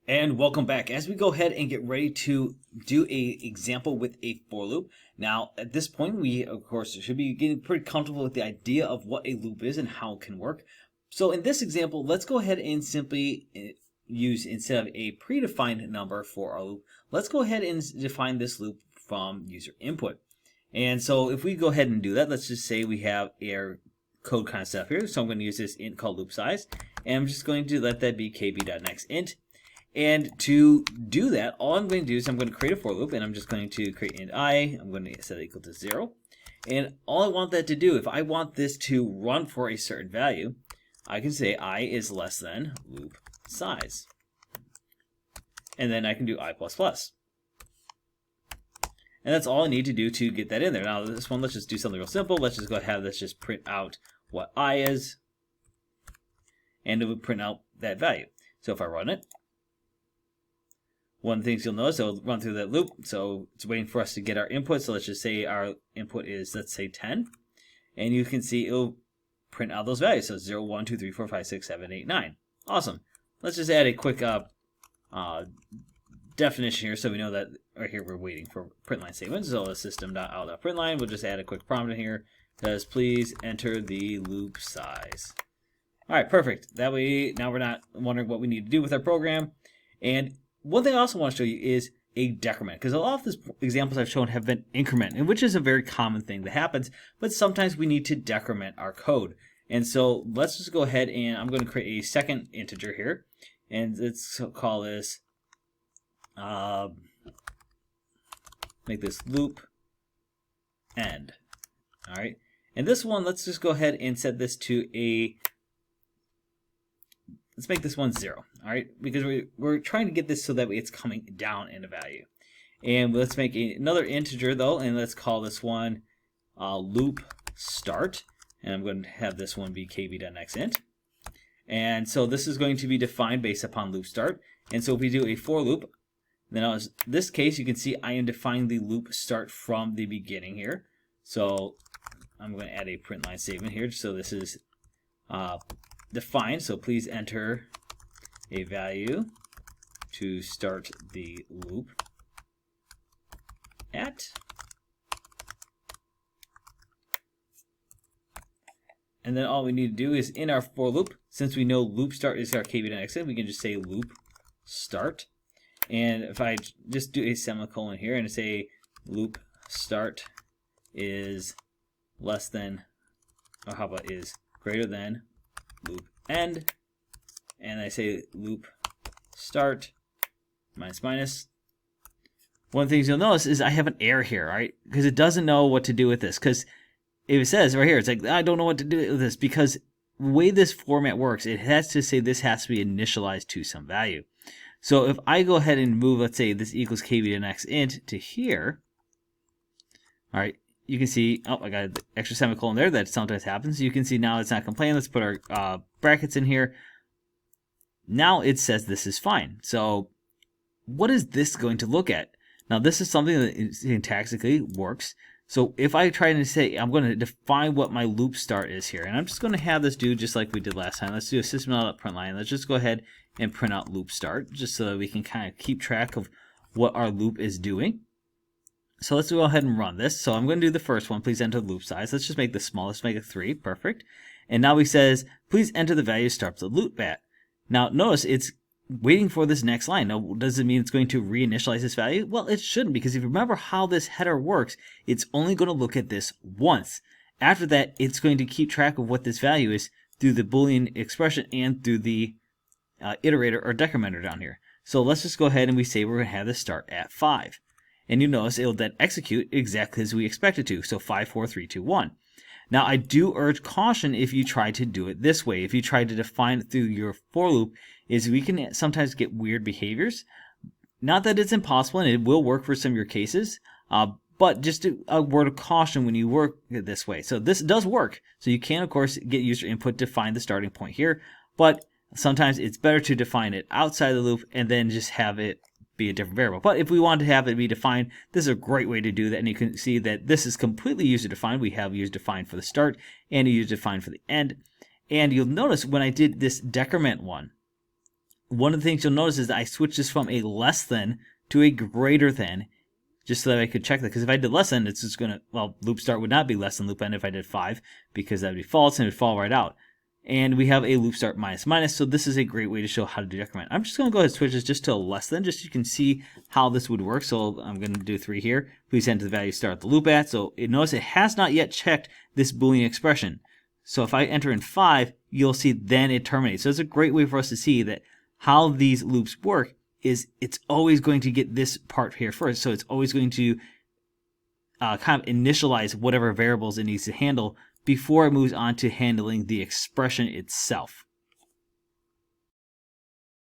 And welcome back. As we go ahead and get ready to do a example with a for loop. Now, at this point, we of course should be getting pretty comfortable with the idea of what a loop is and how it can work. So in this example, let's go ahead and simply use, instead of a predefined number for our loop, let's go ahead and define this loop from user input. And so if we go ahead and do that, let's just say we have our code kind of stuff here. So I'm going to use this int called loop size, and I'm just going to let that be kb.nextInt. And to do that, all I'm going to do is I'm going to create a for loop, and I'm just going to create int I. I'm going to set it equal to 0. And all I want that to do, if I want this to run for a certain value, I can say I is less than loop size. And then I can do I++. And that's all I need to do to get that in there. Now this one, let's just do something real simple. Let's just go ahead and let's just print out what I is. And it would print out that value. So if I run it, one of the things you'll notice, it'll run through that loop. So it's waiting for us to get our input. So let's just say our input is, let's say 10. And you can see it'll print out those values. So 0, 1, 2, 3, 4, 5, 6, 7, 8, 9. Awesome. Let's just add a quick definition here so we know that right here we're waiting for print line statements. So the system.out.println, we'll just add a quick prompt in here. Says please enter the loop size. All right, perfect. That way now we're not wondering what we need to do with our program. And one thing I also want to show you is a decrement, because a lot of these examples I've shown have been increment, and which is a very common thing that happens, but sometimes we need to decrement our code. And so let's just go ahead and I'm going to create a second integer here, and let's call this, make this loop end. All right, and this one, let's just go ahead and set this to let's make this one 0, all right? Because we're trying to get this so that it's coming down in a value. And let's make another integer though, and let's call this one loop start. And I'm going to have this one be kb.nextInt. And so this is going to be defined based upon loop start. And so if we do a for loop, then in this case, you can see I am defining the loop start from the beginning here. So I'm going to add a print line statement here. So this is defined, so please enter a value to start the loop at. And then all we need to do is in our for loop, since we know loop start is our kb.nextInt, we can just say loop start. And if I just do a semicolon here and say loop start is less than, or how about is greater than loop end, and I say loop start minus minus. One of the things you'll notice is I have an error here, right? Because it doesn't know what to do with this. Because if it says right here, it's like, I don't know what to do with this, because the way this format works, it has to say this has to be initialized to some value. So if I go ahead and move, let's say this equals kb.nextInt to here, all right, you can see, oh, I got the extra semicolon there. That sometimes happens. You can see now it's not complaining. Let's put our brackets in here. Now it says this is fine. So what is this going to look at? Now this is something that syntactically works. So if I try to say, I'm going to define what my loop start is here, and I'm just going to have this do just like we did last time. Let's do a system.out.println. Let's just go ahead and print out loop start, just so that we can kind of keep track of what our loop is doing. So let's go ahead and run this. So I'm going to do the first one. Please enter the loop size. Let's just make this small. Let's make it 3. Perfect. And now he says, please enter the value start the loop at. Now notice it's waiting for this next line. Now, does it mean it's going to reinitialize this value? Well, it shouldn't, because if you remember how this header works, it's only going to look at this once. After that, it's going to keep track of what this value is through the Boolean expression and through the iterator or decrementer down here. So let's just go ahead and we say we're going to have this start at 5. And you notice it'll then execute exactly as we expect it to. So 5, 4, 3, 2, 1. Now I do urge caution if you try to do it this way. If you try to define it through your for loop, is we can sometimes get weird behaviors. Not that it's impossible, and it will work for some of your cases, but just a word of caution when you work this way. So this does work. So you can, of course, get user input to find the starting point here, but sometimes it's better to define it outside the loop and then just have it be a different variable. But if we want to have it be defined, this is a great way to do that. And you can see that this is completely user defined. We have user defined for the start and a user defined for the end. And you'll notice when I did this decrement one, one of the things you'll notice is that I switched this from a less than to a greater than, just so that I could check that. Because if I did less than, it's just going to, well, loop start would not be less than loop end if I did 5, because that would be false and it would fall right out. And we have a loop start minus minus, so this is a great way to show how to do decrement. I'm just going to go ahead and switch this just to a less than, just so you can see how this would work. So I'm going to do 3 here. Please enter the value start the loop at. So notice it has not yet checked this Boolean expression. So if I enter in 5, you'll see then it terminates. So it's a great way for us to see that how these loops work is it's always going to get this part here first. So it's always going to kind of initialize whatever variables it needs to handle before it moves on to handling the expression itself.